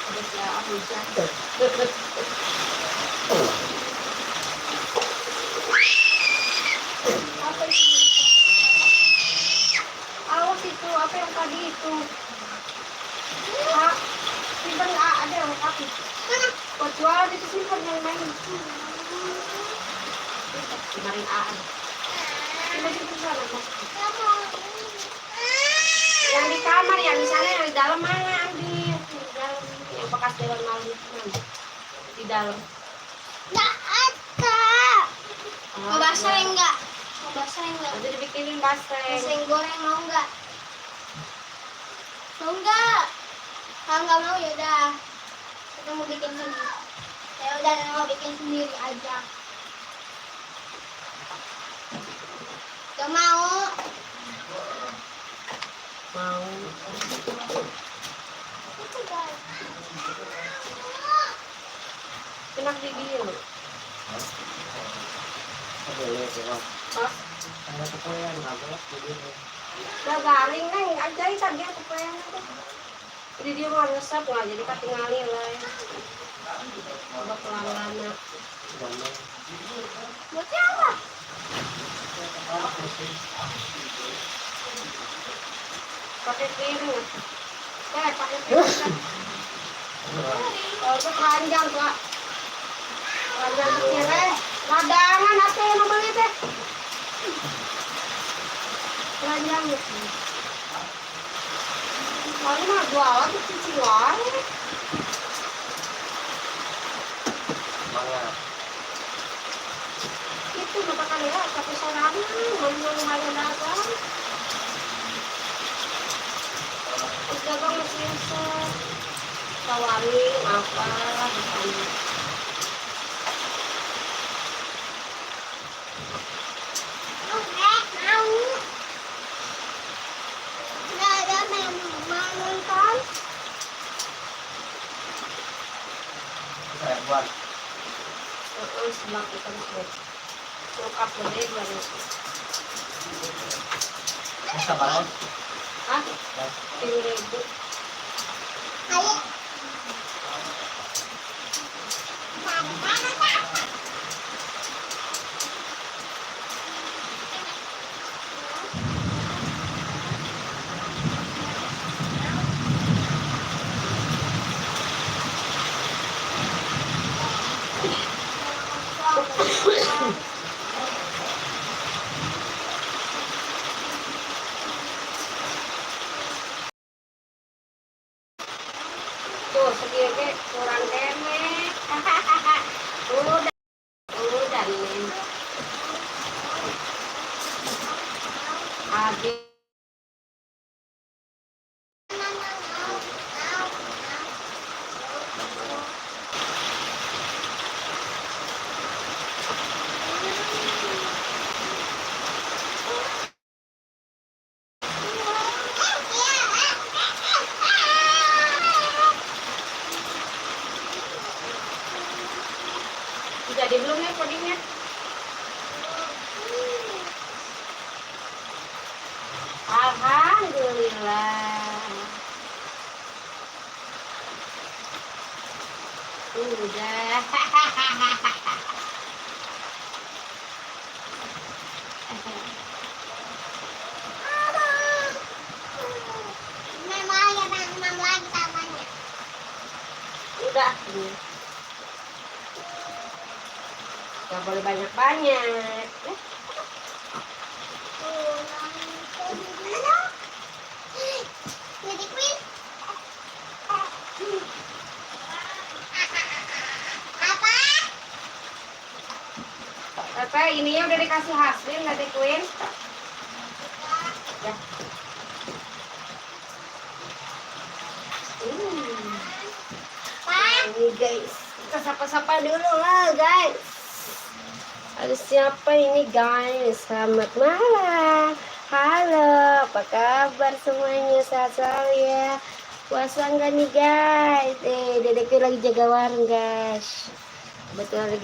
Terus ya hujan. Apa itu? Awas itu, apa yang tadi itu? Simpan ada yang kaki. Kau jual itu simpan yang main. Kemarin simpan sana. Yang di kamar, yang di sana, yang di dalam mana ambil? Di dalam yang bekas dewan malam itu di dalam. Nggak ada. Mau basreng nggak? Mau basreng nggak? Nanti dibikinin basreng. Basreng goreng mau nggak? Mau nggak? Kalau nggak mau ya udah. Kita mau bikin sendiri. Ya udah, mau bikin sendiri aja. Gak mau. Mau. Enak di dia loh. Boleh sih, Bang. Hah? Ada kepoyan, nggak boleh begini. Udah garing neng, aja saja kepoyan itu. Jadi dia mau resep nggak, jadi ketinggalin lah ya. Coba pelanggan. Buat siapa? Pakai piring. Pakai piring kan. Oh, itu keranjang Pak. Keranjang kecil ladangan apa yang mau beli teh? Keranjang itu. Kali mah jualan tuh cicilan. Semangat. Itu katakan ya, tapi sorangan, lumayan dagang. Terus dagang masih tawarin apa misalnya. Mau. Nggak ada mau nonton. Saya buat. Sebelah kita nih. Lengkap gede banget. Bisa banget. Hah? 10.000. Ayo. Tuh, segini kurang kemek. Udah nih. Habis. Jadi belum ya pudingnya? Alhamdulillah. Udah. Memang lagi tangannya. Udah. Gak boleh banyak-banyak. Jadi queen. Apa? Apa ininya udah dikasih hasil nggak deh Queen? Ya. Ini guys, kita sapa-sapa dulu lah guys. Ada siapa ini guys? Selamat malam. Halo, apa kabar semuanya? Sehat selalu ya. Puasa enggak nih guys? Dedeknya lagi jaga warung guys. Betul lagi.